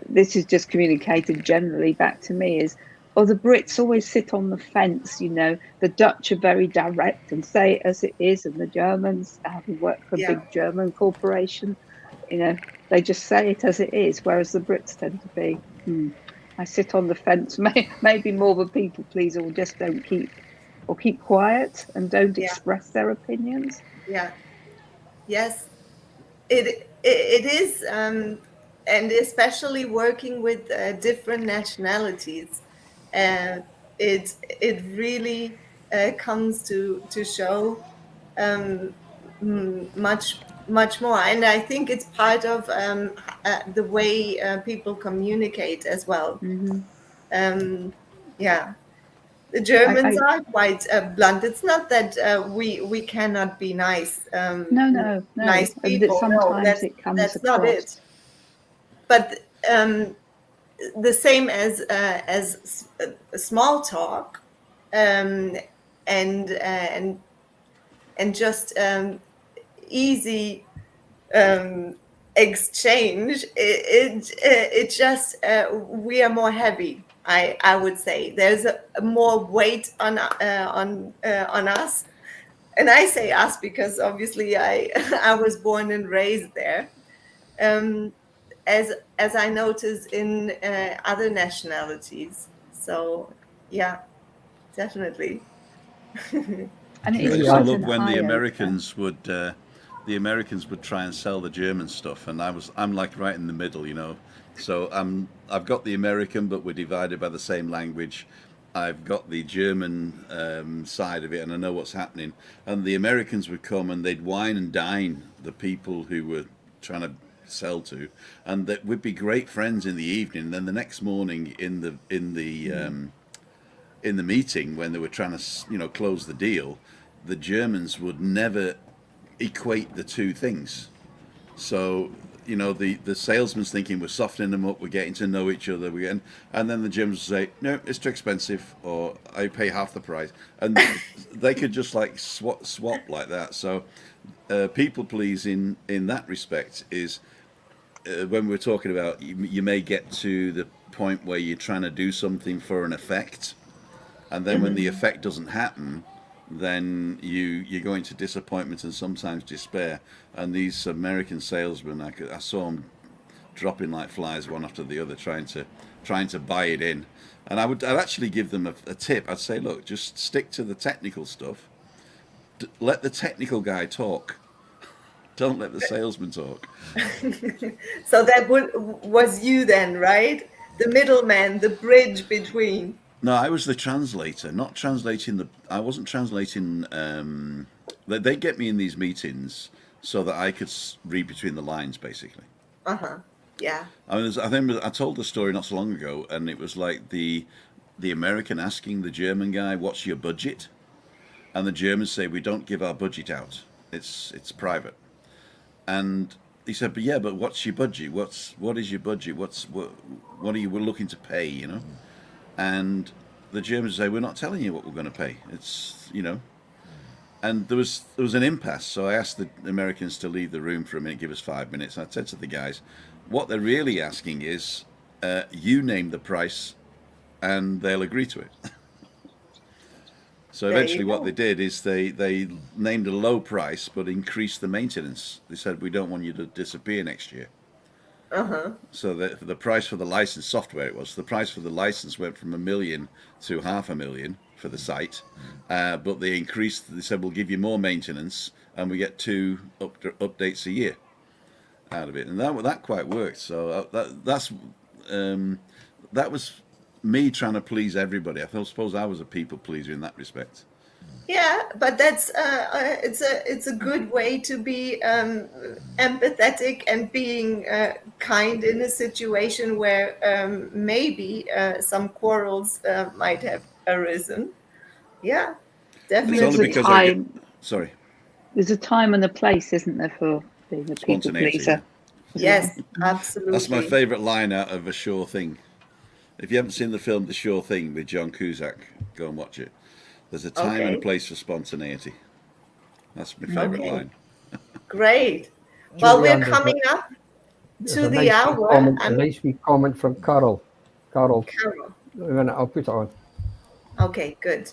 this is just communicated generally back to me is, oh, the Brits always sit on the fence, you know, the Dutch are very direct and say it as it is, and the Germans, having worked for a Yeah. big German corporation, you know, they just say it as it is, whereas the Brits tend to be, I sit on the fence, maybe more of a people pleaser, or just don't keep quiet and don't Yeah. express their opinions. Yeah. Yes. It is, and especially working with different nationalities, uh, it really comes to show much more, and I think it's part of the way people communicate as well. Hmm. Yeah, the I, Germans I are quite blunt. It's not that we cannot be no, nice and that people. No, sometimes it comes that's not across. it. But the same as small talk, um, and just easy exchange. It just we are more heavy. I would say there's a more weight on us, and I say us because obviously I I was born and raised there. Um, as I notice in other nationalities. So yeah, definitely. And it I is used to quite Yeah, an love when eye opener. the Americans would try and sell the German stuff, and I'm like right in the middle, you know. So I've got the American, but we're divided by the same language. I've got the German side of it, and I know what's happening. And the Americans would come and they'd wine and dine the people who were trying to sell to, and that we'd be great friends in the evening. And then the next morning in the meeting when they were trying to close the deal, the Germans would never equate the two things. So, you know, the salesman's thinking we're softening them up, we're getting to know each other, and then the gyms say, no, it's too expensive, or I pay half the price, and they could just like swap like that. So, people pleasing in that respect is when we're talking about you may get to the point where you're trying to do something for an effect, and then when the effect doesn't happen, then you go into disappointment and sometimes despair. And these American salesmen, I saw them dropping like flies one after the other, trying to buy it in. And I'd actually give them a tip. I'd say, look, just stick to the technical stuff. Let the technical guy talk. Don't let the salesman talk. So that was you then, right? The middleman, the bridge between. No, I was the translator, not translating the. I wasn't translating. They get me in these meetings so that I could read between the lines, basically. Yeah. I mean, I think I told the story not so long ago, and it was like the American asking the German guy, "What's your budget?" And the Germans say, "We don't give our budget out. It's private." And he said, "But yeah, but what's your budget? What is your budget? What are you looking to pay? You know?" And the Germans say, "We're not telling you what we're going to pay. It's, you know." And there was an impasse. So I asked the Americans to leave the room for a minute, give us 5 minutes. And I said to the guys, what they're really asking is, you name the price, and they'll agree to it. So eventually what they did is they named a low price, but increased the maintenance. They said, we don't want you to disappear next year. So the price for the license software, the price for the license went from $1 million to $500,000 for the site, but they increased. They said we'll give you more maintenance, and we get 2 updates a year out of it, and that quite worked. So that was me trying to please everybody. I suppose I was a people pleaser in that respect. Yeah, but that's it's a good way to be empathetic and being kind in a situation where maybe some quarrels might have arisen. Yeah, definitely. It's only because sorry. There's a time and a place, isn't there, for being a people pleaser? Yeah. Yes, absolutely. That's my favourite line out of A Sure Thing. If you haven't seen the film The Sure Thing with John Cusack, go and watch it. There's a time and a place for spontaneity. That's my favourite line. Great. Well, we're coming up to the hour. A nice wee comment from Carol. Carol. I'll put it on. Okay, good.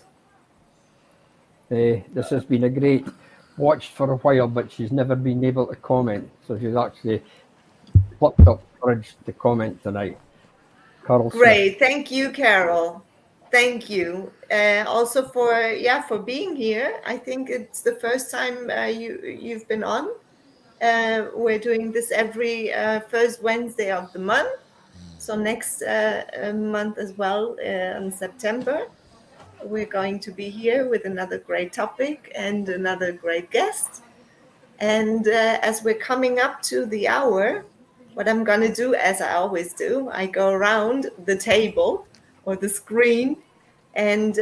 This has been a great watch for a while, but she's never been able to comment. So she's actually plucked up courage to comment tonight. Carol. Great. Thank you, Carol. Thank you. Also for being here. I think it's the first time you've been on. We're doing this every first Wednesday of the month. So next month as well, in September, we're going to be here with another great topic and another great guest. And as we're coming up to the hour, what I'm going to do, as I always do, I go around the table or the screen and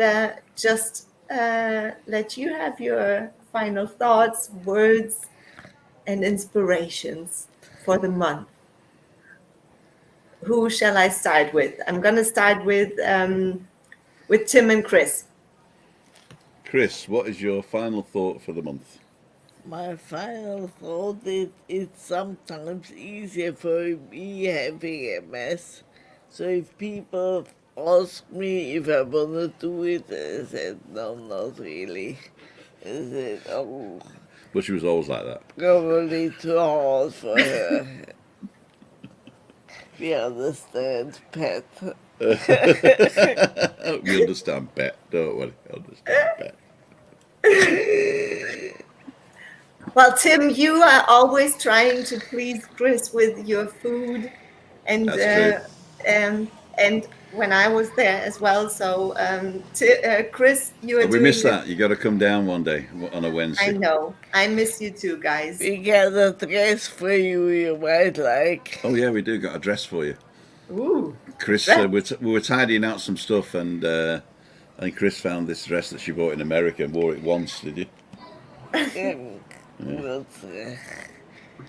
just let you have your final thoughts, words, and inspirations for the month. Who shall I start with? I'm going to start with Tim and Chris. Chris, what is your final thought for the month? My final thought is it's sometimes easier for me having MS. So if people ask me if I want to do it, I said, no, not really. I said, oh. But she was always like that. Probably too hard for her. We understand, Pat. We understand, Pat. Don't worry, understand, Pat. Well, Tim, you are always trying to please Chris with your food, and and when I was there as well. So, Chris, you are. We missed that. You got to come down one day on a Wednesday. I know. I miss you too, guys. We got a dress for you might like. Oh yeah, we do got a dress for you. Ooh. Chris, we were tidying out some stuff, and Chris found this dress that she bought in America and wore it once. Did you? But,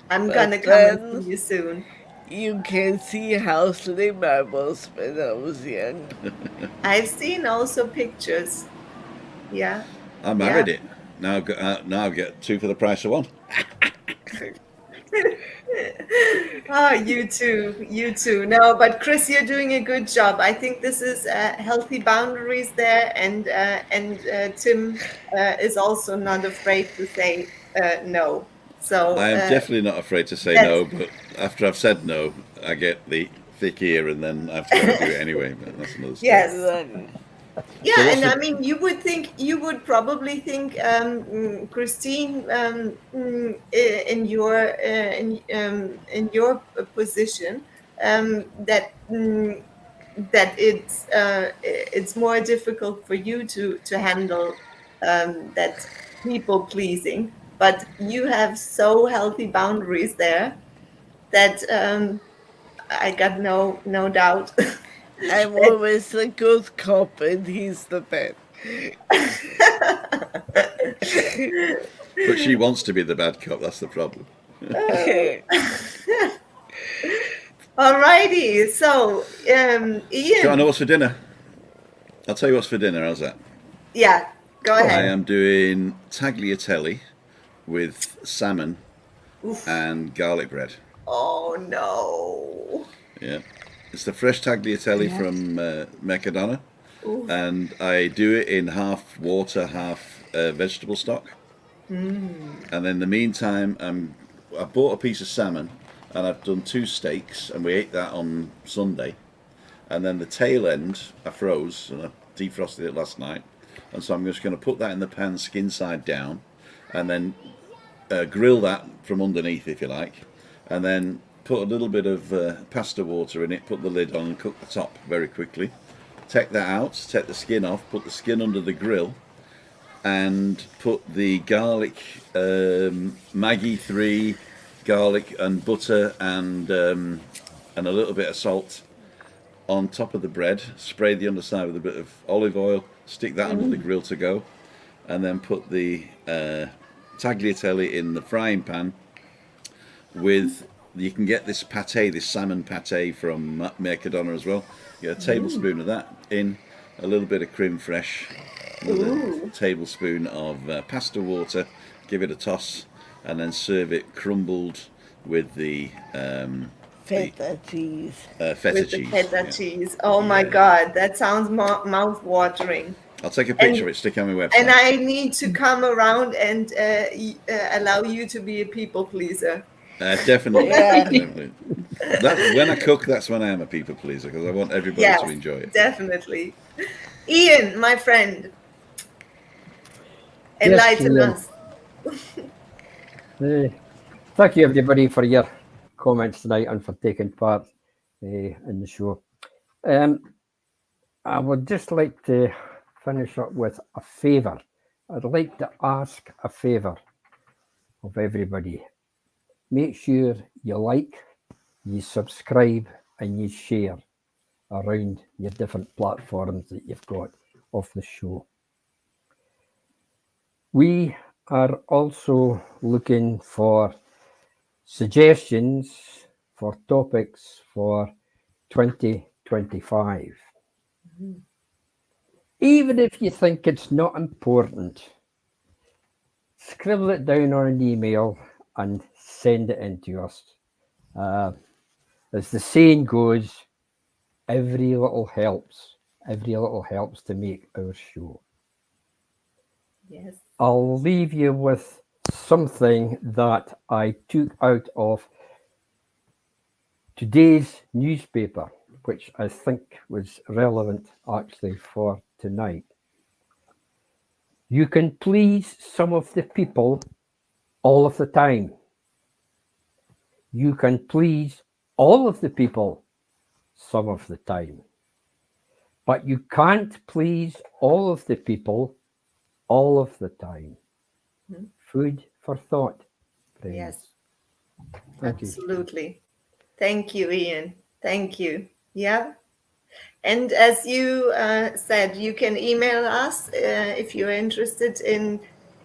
I'm but gonna come and then see you soon. you can see how slim I was when I was young. I've seen also pictures. Yeah, I yeah. married it. Now I get two for the price of one. Ah, you too, you too. No, but Chris, you're doing a good job. I think this is healthy boundaries there, and Tim is also not afraid to say no. So I am definitely not afraid to say that's no, but after I've said no, I get the thick ear, and then I've got to do it anyway. But that's another story. yes. Exactly. So Yeah, what's and I the? mean, you would probably think, Christine, in your position, that that it's more difficult for you to handle that people pleasing, but you have so healthy boundaries there that I got no doubt I'm that always a good cop and he's the bad. But she wants to be the bad cop. That's the problem. Alrighty, so Do you want to know Ian, what's for dinner? I'll tell you what's for dinner. How's that? yeah, go Go I ahead. ahead. am doing tagliatelle with salmon Oof. and garlic bread. Oh no. Yeah, it's the fresh tagliatelle Yes. from Mercadona, Oof. and I do it in half water, half vegetable stock. Mm. And in the meantime, I bought a piece of salmon, and I've done two steaks, and we ate that on Sunday. And then the tail end I froze, and I defrosted it last night. And so I'm just going to put that in the pan, skin side down, and then grill that from underneath, if you like, and then put a little bit of pasta water in it, put the lid on, and cook the top very quickly. Take that out, take the skin off, put the skin under the grill, and put the garlic, Maggi 3, garlic and butter, and a little bit of salt on top of the bread. Spray the underside with a bit of olive oil. Stick that under the grill to go, and then put the tagliatelle in the frying pan with. You can get this pate, this salmon pate from Mercadona as well. You get a tablespoon of that in, a little bit of creme fraiche, another Ooh. tablespoon of pasta water. Give it a toss, and then serve it crumbled with the Feta cheese. feta With the cheese. feta Yeah. cheese. Oh my God, that sounds mouth-watering. I'll take a And picture of it, stick it on my and website. I need to come around and allow you to be a people pleaser. Definitely, Yeah. definitely. That's when I cook. That's when I am a people pleaser because I want everybody Yes, to enjoy it. definitely. Ian, my friend, Yes, enlighten Ian. us. Uh, thank you, everybody, for your comments tonight and for taking part in the show. Um, I would just like to finish up with a favour. I'd like to ask a favour of everybody. Make sure you like, you subscribe, and you share around your different platforms that you've got of the show. We are also looking for suggestions for topics for 2025. Even if you think it's not important, scribble it down on an email and send it in to us. Uh, as the saying goes, every little helps. Every little helps to make our show. Yes. I'll leave you with something that I took out of today's newspaper, which I think was relevant actually for tonight. You can please some of the people all of the time. You can please all of the people some of the time. But you can't please all of the people all of the time. Mhm. Food for thought, friends. Yes, Thank you. absolutely. Thank you, Ian. Thank you. Yeah. And as you said, you can email us if you're interested in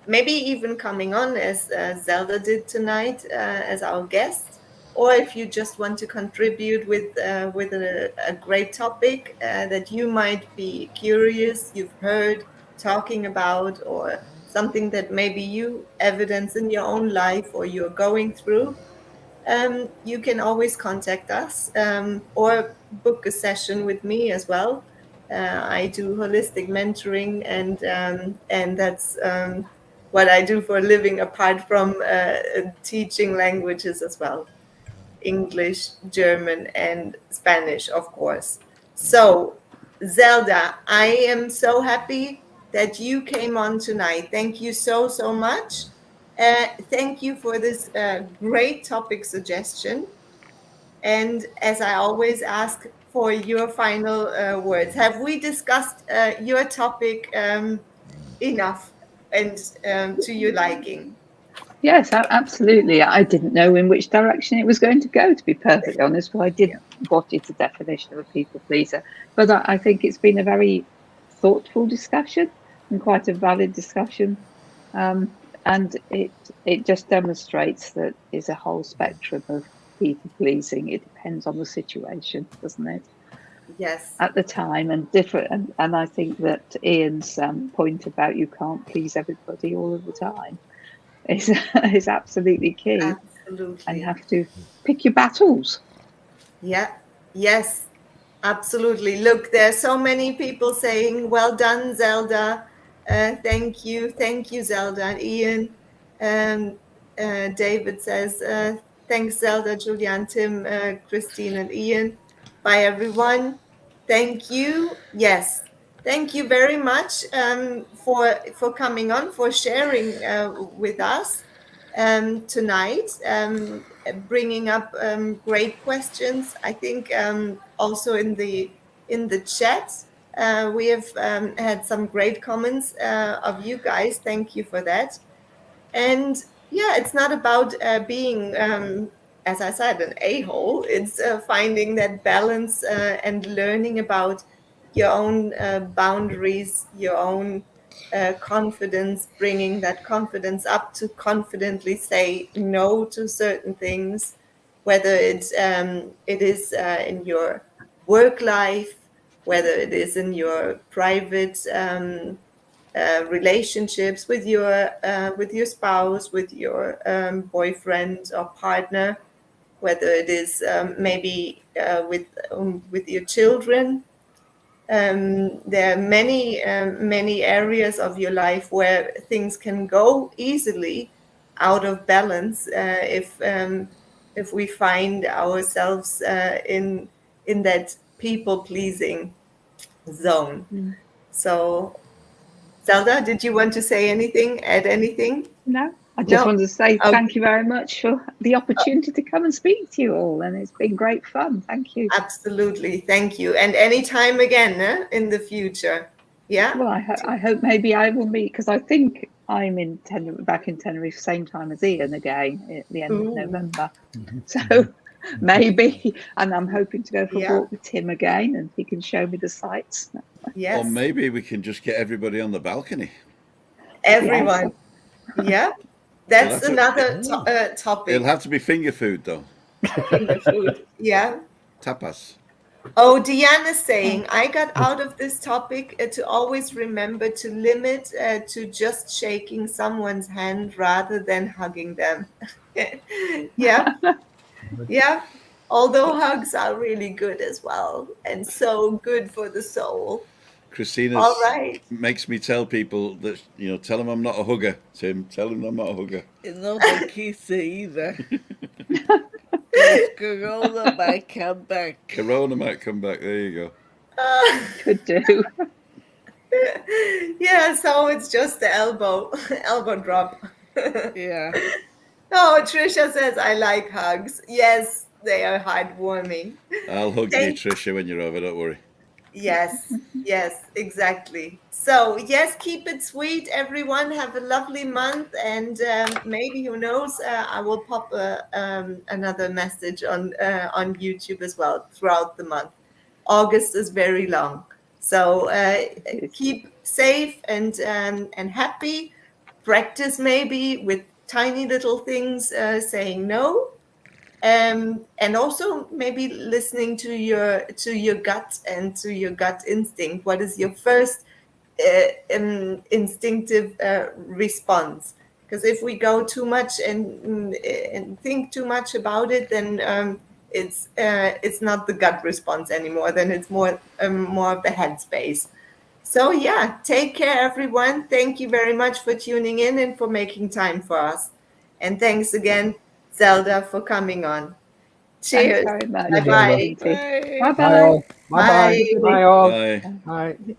maybe even coming on as Zelda did tonight as our guest, or if you just want to contribute with a great topic that you might be curious, you've heard talking about, or something that maybe you evidence in your own life or you're going through, you can always contact us or book a session with me as well. I do holistic mentoring, and that's what I do for a living, apart from teaching languages as well. English, German, and Spanish, of course. So, Zelda, I am so happy that you came on tonight. Thank you so, so much. Thank you for this great topic suggestion. And as I always ask for your final words, have we discussed your topic enough and to your liking? Yes, absolutely. I didn't know in which direction it was going to go, to be perfectly honest, but I didn't. What is the definition of a people pleaser? But I think it's been a very thoughtful discussion and quite a valid discussion. And it just demonstrates that is a whole spectrum of people pleasing. It depends on the situation, doesn't it? Yes. At the time and different. And I think that Ian's point about you can't please everybody all of the time is absolutely key. Absolutely. And you have to pick your battles. Yeah. Yes. Absolutely. Look, there are so many people saying, "Well done, Zelda." Thank you, Zelda. And Ian, David says, "Thanks, Zelda, Julian, Tim, Christine, and Ian." Bye, everyone. Thank you. Yes, thank you very much for coming on, for sharing with us tonight, bringing up great questions. I think also in the chat we have had some great comments of you guys. Thank you for that. And yeah, it's not about being, as I said, an a-hole. It's finding that balance and learning about your own boundaries, your own confidence, bringing that confidence up to confidently say no to certain things, whether it is in your work life, whether it is in your private relationships with your spouse, with your boyfriend or partner, whether it is maybe with your children. There are many areas of your life where things can go easily out of balance if we find ourselves in that people pleasing zone. So, Zelda, did you want to say anything, add anything? No, I just wanted to say Okay. thank you very much for the opportunity to come and speak to you all, and it's been great fun. Thank you. Absolutely, thank you. And anytime again in the future. Yeah. Well, I hope maybe I will meet, because I think I'm in back in Tenerife same time as Ian again at the end of November. So maybe, and I'm hoping to go for a walk with Tim again, and he can show me the sights. Yes. Or maybe we can just get everybody on the balcony. Everyone. Yeah. That's another topic. It'll have to be finger food, though. Finger food. Yeah. Tapas. Oh, Diana's saying, I got out of this topic to always remember to limit to just shaking someone's hand rather than hugging them. Yeah. Yeah. Although hugs are really good as well, and so good for the soul. Christina makes me tell people that, tell them I'm not a hugger, Tim. Tell them I'm not a hugger. You're not a kisser either. Because Corona might come back. Corona might come back. There you go. Could do. Yeah, so it's just the elbow drop. Yeah. Oh, Trisha says, I like hugs. Yes, they are heartwarming. I'll hug you, Trisha, when you're over, don't worry. Yes, yes, exactly. So, yes, keep it sweet, everyone. Have a lovely month. And maybe, who knows, I will pop another message on YouTube as well throughout the month. August is very long. So keep safe and happy. practice maybe with tiny little things, saying no, and also maybe listening to your gut and to your gut instinct. What is your first instinctive response? Because if we go too much and think too much about it, then it's not the gut response anymore. Then it's more of the headspace. So yeah, take care, everyone. Thank you very much for tuning in and for making time for us. And thanks again, Zelda, for coming on. Thanks Cheers. very much. Cheers, Bye Zelda. bye. Bye Bye. Bye bye. all. Bye bye. Bye. Everybody. Bye all. Bye. Bye.